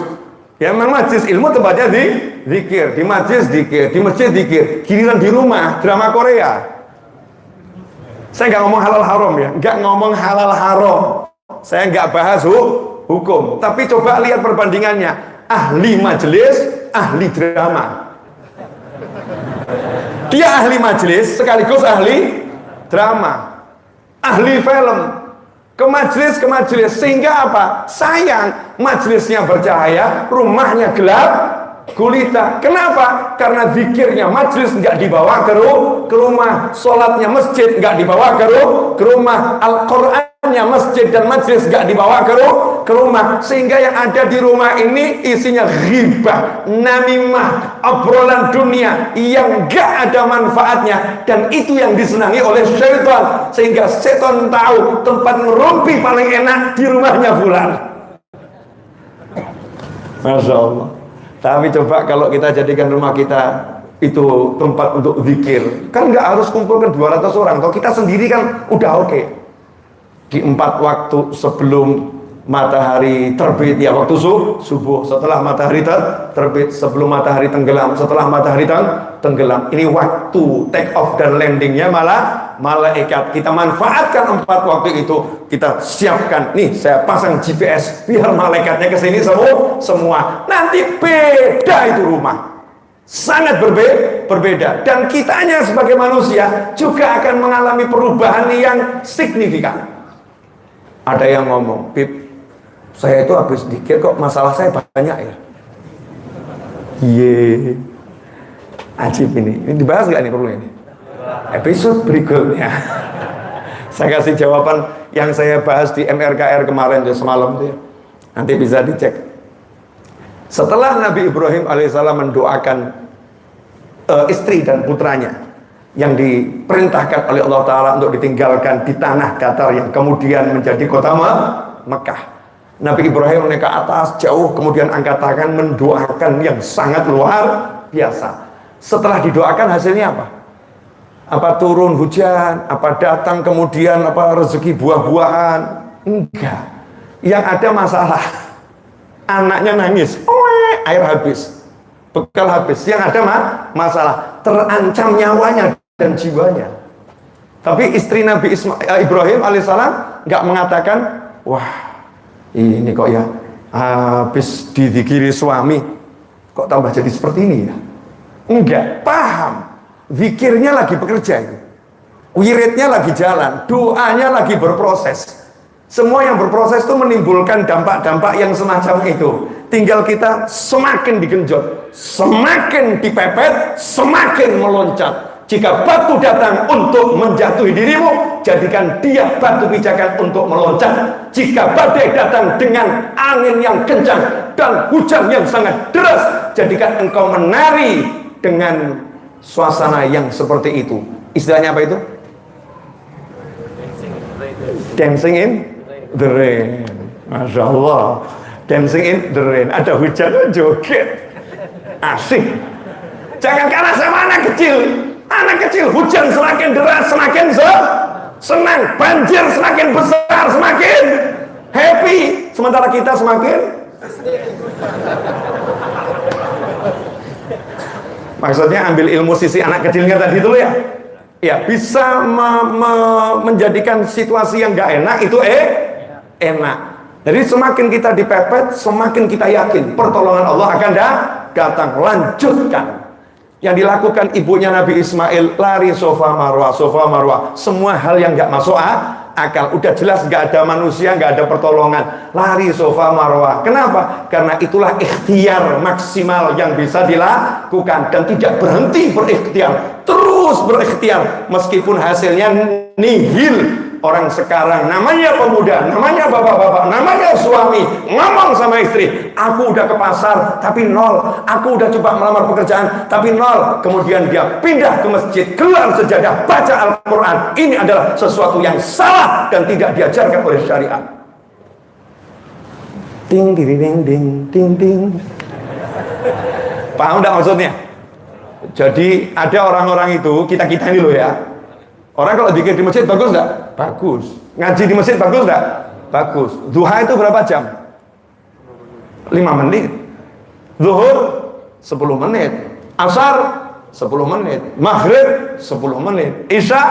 Ya memang majelis ilmu tempatnya zikir, di majelis zikir, di masjid zikir. Giliran di rumah drama Korea. Saya nggak ngomong halal haram ya, nggak ngomong halal haram. Saya nggak bahas hukum, tapi coba lihat perbandingannya. Ahli majelis, ahli drama. Dia ahli majelis sekaligus ahli drama, ahli film, ke majelis sehingga apa? Sayang, majelisnya bercahaya, rumahnya gelap gulita. Kenapa? Karena zikirnya majelis nggak dibawa ke rumah, sholatnya masjid nggak dibawa ke rumah, Al-Qur'annya masjid dan majelis nggak dibawa ke rumah, sehingga yang ada di rumah ini isinya ghibah, namimah, obrolan dunia yang gak ada manfaatnya, dan itu yang disenangi oleh syaitan, sehingga setan tahu tempat ngerumpi paling enak di rumahnya fulan. Masya Allah. Tapi coba kalau kita jadikan rumah kita itu tempat untuk zikir, kan nggak harus kumpulkan 200 orang, kalau kita sendiri kan udah oke. Di 4 waktu sebelum matahari terbit, ya waktu subuh, setelah matahari terbit, sebelum matahari tenggelam, setelah matahari tenggelam. Ini waktu take off dan landingnya malah malaikat. Kita manfaatkan 4 waktu itu, kita siapkan. Nih saya pasang GPS biar malaikatnya kesini semua. Nanti beda itu rumah, sangat berbeda. Dan kitanya sebagai manusia juga akan mengalami perubahan yang signifikan. Ada yang ngomong, Pip, saya itu habis dikir kok masalah saya banyak ya. Iya, ajib ini dibahas nggak nih perlu ini? Episode berikutnya saya kasih jawaban yang saya bahas di MRKR kemarin semalam tuh ya. Nanti bisa dicek. Setelah Nabi Ibrahim alaihissalam mendoakan istri dan putranya yang diperintahkan oleh Allah Ta'ala untuk ditinggalkan di tanah datar yang kemudian menjadi kota Mekah. Nabi Ibrahim naik ke atas jauh, kemudian angkat tangan mendoakan yang sangat luar biasa. Setelah didoakan hasilnya apa? Apa turun hujan? Apa datang kemudian apa rezeki buah-buahan? Enggak. Yang ada masalah. Anaknya nangis, air habis, bekal habis. Yang ada masalah, terancam nyawanya dan jiwanya. Tapi istri Nabi Ibrahim alaihissalam nggak mengatakan, wah ini kok ya habis dizikiri suami kok tambah jadi seperti ini ya. Enggak, paham. Zikirnya lagi bekerja itu. Wiridnya lagi jalan, doanya lagi berproses. Semua yang berproses itu menimbulkan dampak-dampak yang semacam itu. Tinggal kita semakin digenjot, semakin dipepet, semakin meloncat. Jika batu datang untuk menjatuhi dirimu, jadikan dia batu pijakan untuk meloncat. Jika badai datang dengan angin yang kencang dan hujan yang sangat deras, jadikan engkau menari dengan suasana yang seperti itu. Istilahnya apa itu? Dancing in the rain. Masya Allah. Dancing in the rain. Ada hujan, joget. Asik. Jangan karena sama anak kecil. Anak kecil hujan semakin deras semakin senang, banjir semakin besar semakin happy, sementara kita semakin maksudnya ambil ilmu sisi anak kecilnya tadi dulu ya. Ya bisa menjadikan situasi yang gak enak itu enak. Jadi semakin kita dipepet, semakin kita yakin pertolongan Allah akan datang. Lanjutkan. Yang dilakukan ibunya Nabi Ismail, lari sofa marwah, semua hal yang nggak masuk akal. Udah jelas nggak ada manusia, nggak ada pertolongan, lari sofa marwah. Kenapa? Karena itulah ikhtiar maksimal yang bisa dilakukan dan tidak berhenti berikhtiar, terus berikhtiar meskipun hasilnya nihil. Orang sekarang namanya pemuda, namanya bapak-bapak, namanya suami, ngomong sama istri, aku udah ke pasar tapi nol, aku udah coba melamar pekerjaan tapi nol. Kemudian dia pindah ke masjid, gelar sejadah, baca Al-Quran. Ini adalah sesuatu yang salah dan tidak diajarkan oleh syariat. Ting ding ding ding ding ding. Paham enggak maksudnya? Jadi ada orang-orang itu, kita-kita ini loh ya. Orang kalau zikir di masjid bagus enggak? Bagus. Ngaji di masjid bagus enggak? Bagus. Duha itu berapa jam? 5 menit. Zuhur 10 menit. Asar 10 menit. Maghrib 10 menit. Isya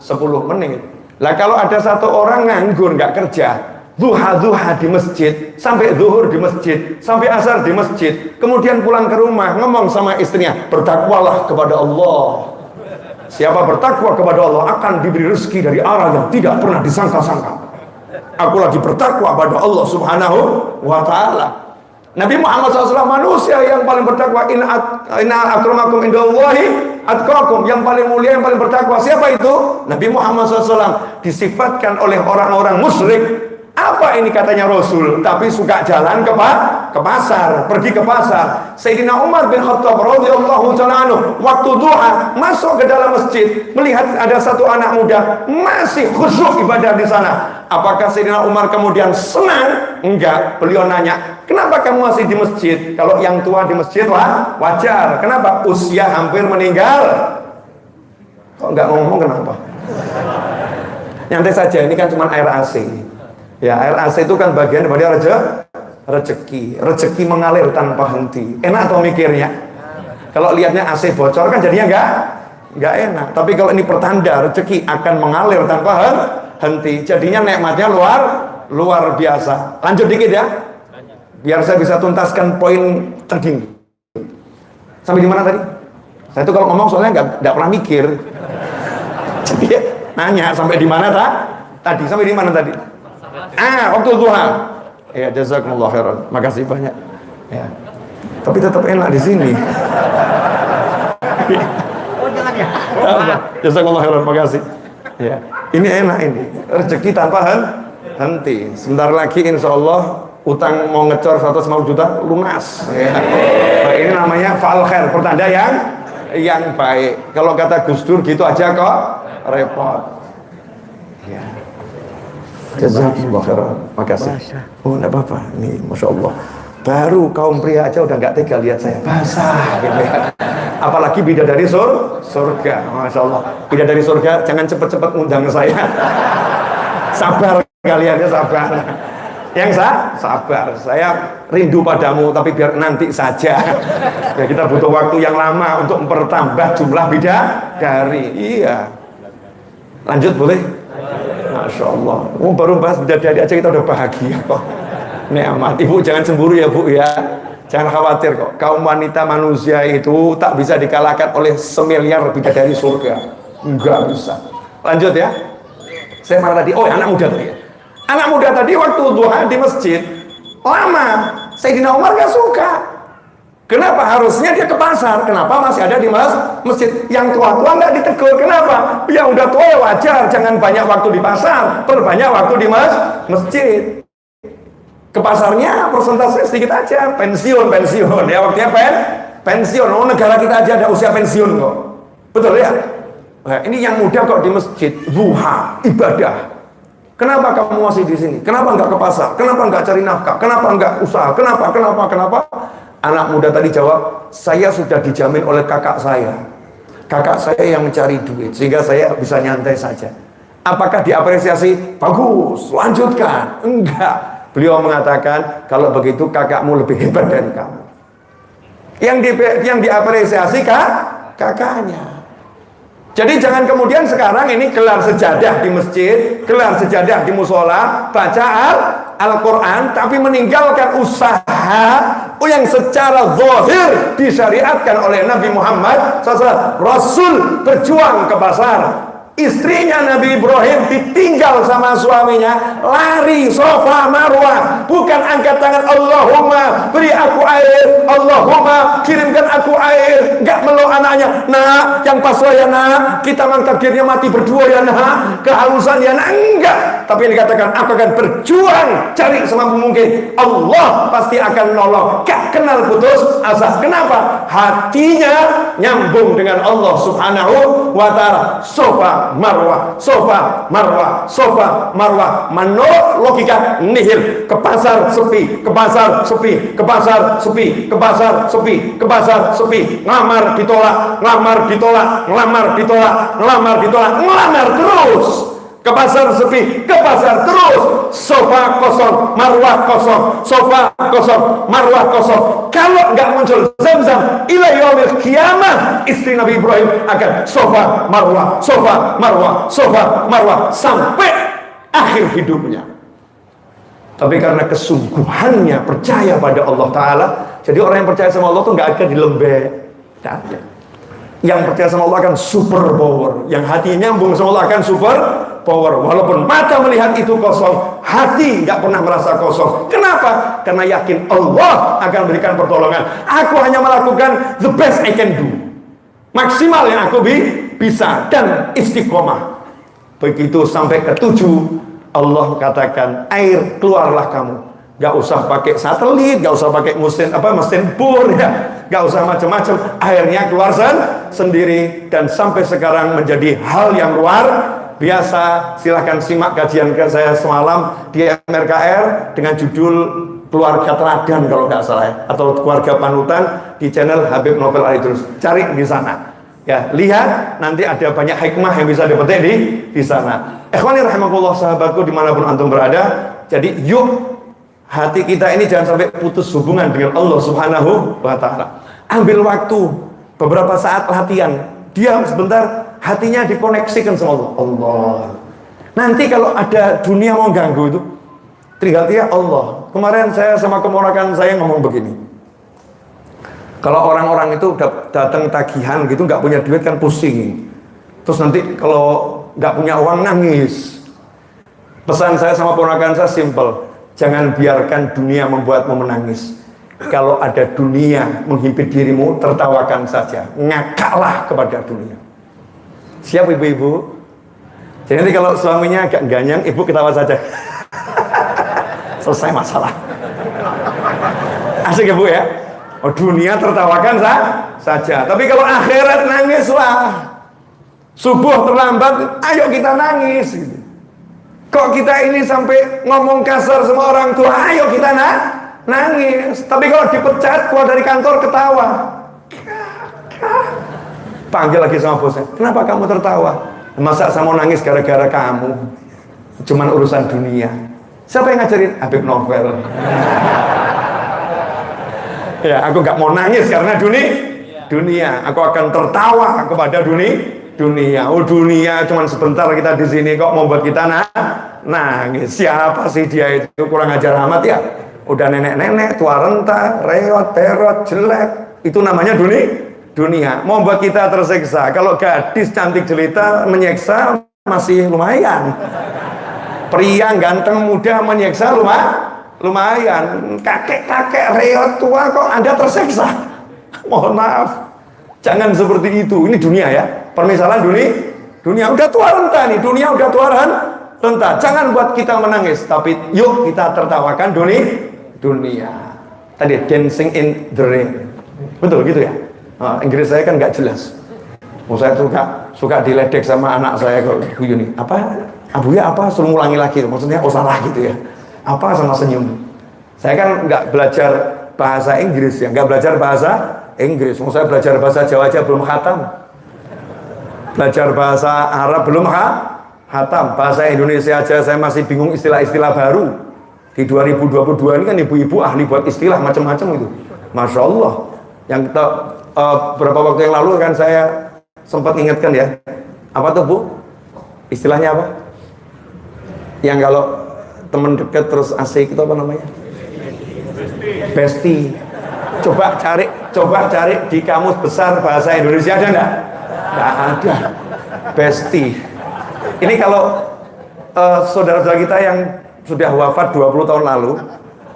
10 menit. Lah kalau ada satu orang nganggur nggak kerja, duha di masjid, sampai zuhur di masjid, sampai asar di masjid, kemudian pulang ke rumah ngomong sama istrinya, bertakwalah kepada Allah. Siapa bertakwa kepada Allah akan diberi rezeki dari arah yang tidak pernah disangka-sangka. Aku lagi bertakwa pada Allah Subhanahu wa ta'ala. Nabi Muhammad SAW manusia yang paling bertakwa. Inna akramakum indallahi atqakum. Yang paling mulia, yang paling bertakwa. Siapa itu? Nabi Muhammad SAW disifatkan oleh orang-orang musyrik. Apa ini katanya Rasul? Tapi suka jalan ke pasar, pergi ke pasar. Sayyidina Umar bin Khattab radhiyallahu ta'ala anhu waktu duha masuk ke dalam masjid, melihat ada satu anak muda masih khusyuk ibadah di sana. Apakah Sayyidina Umar kemudian senang? Enggak. Beliau nanya, kenapa kamu masih di masjid? Kalau yang tua di masjid wajar. Kenapa? Usia hampir meninggal. Kok enggak ngomong kenapa? Nyantai saja, ini kan cuma air AC. Ya, air AC itu kan bagian daripada rezeki. Rezeki mengalir tanpa henti. Enak atau mikirnya? Kalau lihatnya AC bocor kan jadinya enggak enak. Tapi kalau ini pertanda rezeki akan mengalir tanpa henti. Jadinya nikmatnya luar biasa. Lanjut dikit ya. Biar saya bisa tuntaskan poin tadi. Sampai di mana tadi? Saya itu kalau ngomong soalnya enggak pernah mikir. Jadi ya, nanya sampai di mana tadi? Sampai di mana tadi? Waktu duha. Ya, jazakumullah khairan. Makasih banyak. Ya. Tapi tetap enak di sini. Oh, jangan ya. Jazakumullah khairan. Makasih. Ya. Ini enak ini. Rezeki tanpa henti. Sebentar lagi insya Allah utang mau ngecor 150 juta lunas. Ya. Nah, ini namanya fa'al khair, pertanda yang baik. Kalau kata Gus Dur gitu aja kok repot. Ya. Jazakumullah khairan. Makasih. Oh, enggak apa-apa. Ini Masya Allah. Baru kaum pria aja udah nggak tega lihat saya basah gitu ya. Apalagi bidadari surga. Masya Allah. Bidadari surga jangan cepet-cepet ngundang saya. Sabar kalian ya, sabar. Yang sabar. Saya rindu padamu tapi biar nanti saja. Ya, kita butuh waktu yang lama untuk mempertambah jumlah bidadari. Iya. Lanjut boleh? Masya Allah. Oh, baru bahas bidadari aja kita udah bahagia kok. Nikmat. Ibu jangan cemburu ya Bu ya. Jangan khawatir kok. Kaum wanita manusia itu tak bisa dikalahkan oleh semiliar bidadari surga. Enggak bisa. Lanjut ya. Saya marah tadi. Oh, anak muda tadi ya. Anak muda tadi waktu duha di masjid lama. Sayyidina Umar gak suka. Kenapa? Harusnya dia ke pasar. Kenapa masih ada di masjid? Yang tua-tua nggak ditegur. Kenapa? Yang udah tua ya wajar. Jangan banyak waktu di pasar. Perbanyak waktu di masjid. Ke pasarnya persentase sedikit aja, pensiun ya, waktunya pensiun. Oh, negara kita aja ada usia pensiun kok, betul ya? Nah, ini yang muda kok di masjid, duha, ibadah. Kenapa kamu masih di sini? Kenapa nggak ke pasar? Kenapa nggak cari nafkah? Kenapa nggak usaha? Kenapa? Anak muda tadi jawab, saya sudah dijamin oleh kakak saya. Kakak saya yang mencari duit, sehingga saya bisa nyantai saja. Apakah diapresiasi? Bagus, lanjutkan. Enggak. Beliau mengatakan, kalau begitu kakakmu lebih hebat dari kamu. Yang diapresiasi kakaknya. Jadi jangan kemudian sekarang ini gelar sejadah di masjid, gelar sejadah di musola, baca Al-Quran, tapi meninggalkan usaha yang secara zahir disyariatkan oleh Nabi Muhammad SAW. Rasul berjuang ke pasar. Istrinya Nabi Ibrahim ditinggal sama suaminya, lari Safa Marwah, bukan angkat tangan Allahumma beri aku air, Allahumma kirimkan aku air, enggak meluk anaknya, nah yang pas ya nah, kita memang takdirnya mati berdua ya nah, kehalusan ya nah, enggak, tapi dikatakan aku akan berjuang cari semampu mungkin, Allah pasti akan menolong, gak kenal putus asa. Kenapa? Hatinya nyambung dengan Allah Subhanahu wa ta'ala. Safa Marwah, Safa Marwah, Safa Marwah. Menurut logika nihil, ke pasar sepi, ke pasar sepi, ke pasar sepi, ke pasar sepi, ke pasar sepi, ngelamar ditolak, ngelamar ditolak, ngelamar ditolak, ngelamar ditolak, ngelamar terus. Ke pasar sepi, ke pasar terus. Safa kosong, Marwah kosong, Safa kosong, Marwah kosong. Kalau nggak muncul Zam-Zam ila yaumil qiyamah, istri Nabi Ibrahim akan Safa Marwah, Safa Marwah, Safa Marwah sampai akhir hidupnya. Tapi karena kesungguhannya percaya pada Allah Ta'ala, jadi orang yang percaya sama Allah tuh nggak akan dilembek. Nggak ada. Yang percaya sama Allah akan super power. Yang hatinya nyambung sama Allah akan super power. Walaupun mata melihat itu kosong, hati nggak pernah merasa kosong. Kenapa? Karena yakin Allah akan berikan pertolongan. Aku hanya melakukan the best I can do, maksimal yang aku bisa, dan istiqomah. Begitu sampai ke-7, Allah katakan, air keluarlah kamu. Gak usah pakai satelit, gak usah pakai mesin bor ya, gak usah macam-macam. Airnya keluar sendiri, dan sampai sekarang menjadi hal yang luar biasa. Silahkan simak kajian saya semalam di MRKR dengan judul Keluarga Teladan kalau nggak salah ya, atau Keluarga Panutan di channel Habib Novel Aridrus. Cari di sana. Ya, lihat nanti ada banyak hikmah yang bisa dipetik di sana. Ikhwani rahimakumullah, sahabatku dimanapun antum berada. Jadi yuk, hati kita ini jangan sampai putus hubungan dengan Allah Subhanahu wa ta'ala. Ambil waktu beberapa saat latihan, diam sebentar, hatinya dikoneksikan sama Allah. Allah. Nanti kalau ada dunia mau ganggu itu, tinggal dia Allah. Kemarin saya sama keponakan saya ngomong begini. Kalau orang-orang itu datang tagihan gitu, nggak punya duit kan pusing. Terus nanti kalau nggak punya uang nangis. Pesan saya sama keponakan saya simple. Jangan biarkan dunia membuatmu menangis. Kalau ada dunia menghimpit dirimu, tertawakan saja. Ngakaklah kepada dunia. Siap ibu-ibu? Jadi nanti kalau suaminya agak ganyang, ibu ketawa saja. Selesai masalah. Asik ibu ya? Oh, dunia tertawakan saja. Tapi kalau akhirat nangislah. Subuh terlambat, ayo kita nangis. Gitu. Kok kita ini sampai ngomong kasar sama orang tua? Ayo kita nangis. Tapi kalau dipecat, keluar dari kantor ketawa. Panggil lagi sama bosnya, kenapa kamu tertawa? Masa saya mau nangis gara-gara kamu? Cuman urusan dunia. Siapa yang ngajarin? Habib Novel. Ya, aku gak mau nangis karena dunia. Aku akan tertawa kepada dunia. Oh, dunia cuman sebentar kita di sini kok membuat kita nangis. Siapa sih dia itu? Kurang ajar amat ya. Udah nenek-nenek, tua renta, reot, perot, jelek. Itu namanya dunia. Membuat kita tersiksa. Kalau gadis cantik jelita menyiksa masih lumayan. Pria ganteng muda menyiksa lumayan. Kakek-kakek reot tua kok Anda tersiksa. Mohon maaf. Jangan seperti itu. Ini dunia ya. Permisalan dunia udah tua renta nih. Dunia udah tua renta. Jangan buat kita menangis, tapi yuk kita tertawakan dunia. Tadi dancing in the rain. Betul gitu ya? Inggris saya kan nggak jelas. Saya suka diledek sama anak saya kok Bu Yuni. Abuya apa? Suruh ulangi lagi. Maksudnya salah gitu ya. Apa sama senyum? Saya kan nggak belajar bahasa Inggris ya, nggak belajar bahasa Inggris. Saya belajar bahasa Jawa aja belum khatam. Belajar bahasa Arab belum khatam. Bahasa Indonesia aja saya masih bingung istilah-istilah baru. Di 2022 ini kan ibu-ibu ahli buat istilah macam-macam itu. Masya Allah. Yang kita beberapa waktu yang lalu kan saya sempat ingatkan ya. Apa tuh Bu? Istilahnya apa? Yang kalau teman dekat terus asik itu apa namanya? Bestie. Coba cari di kamus besar bahasa Indonesia ada enggak? Enggak ada. Bestie. Ini kalau saudara-saudara kita yang sudah wafat 20 tahun lalu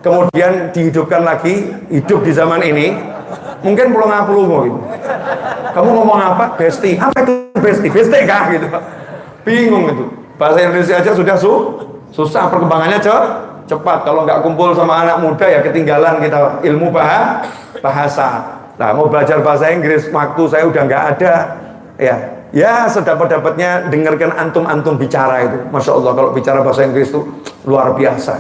kemudian dihidupkan lagi, hidup di zaman ini, mungkin pulang gitu. Kamu ngomong apa? Bestie. Apa itu bestie? Bestie kah gitu. Bingung itu. Bahasa Indonesia aja sudah susah, perkembangannya cepat. Kalau nggak kumpul sama anak muda ya ketinggalan kita ilmu bahasa. Nah, mau belajar bahasa Inggris, waktu saya udah nggak ada. Ya sedapat-dapatnya dengarkan antum bicara itu. Masya Allah kalau bicara bahasa Inggris itu luar biasa.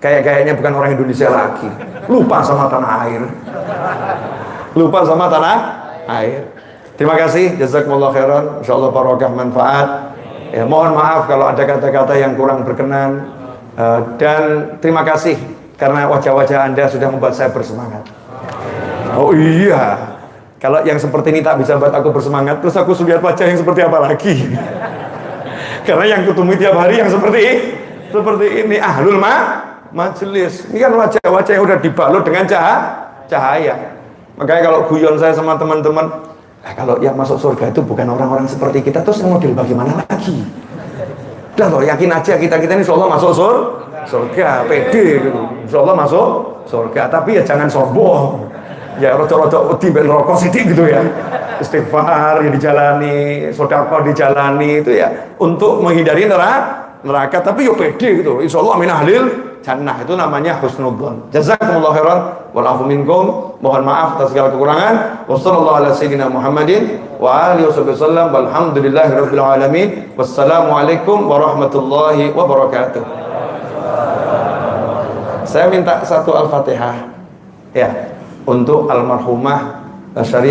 Kayaknya bukan orang Indonesia lagi. Lupa sama tanah air. Terima kasih. Jazakumullah khairan. Insya Allah barokah manfaat. Ya, mohon maaf kalau ada kata-kata yang kurang berkenan. Dan terima kasih karena wajah-wajah Anda sudah membuat saya bersemangat. Oh iya. Kalau yang seperti ini tak bisa buat aku bersemangat, terus aku lihat wajah yang seperti apa lagi? Karena yang ketemu tiap hari yang seperti ini ahlul majelis. Ini kan wajah-wajah yang udah dibalut dengan cahaya. Makanya kalau guyon saya sama teman-teman, kalau yang masuk surga itu bukan orang-orang seperti kita, terus model bagaimana lagi? Udah loh, yakin aja kita ini insya Allah masuk surga, pede gitu. Insya Allah masuk surga, tapi ya jangan sombong. Ya roco-roco wedi ben rokok sidik gitu ya. Istighfar ya dijalani, sedekah dijalani itu ya untuk menghindari neraka, tapi yo pede gitu. Insyaallah min ahlil jannah, itu namanya husnudzon. Jazakumullah khairan wal afu minkum. Mohon maaf atas segala kekurangan. Wassallallahu ala sayyidina Muhammadin wa alihi wasallam. Walhamdulillahirabbil alamin. Wassalamualaikum warahmatullahi wabarakatuh. Saya minta satu Al-Fatihah. Ya. Untuk almarhumah Syarif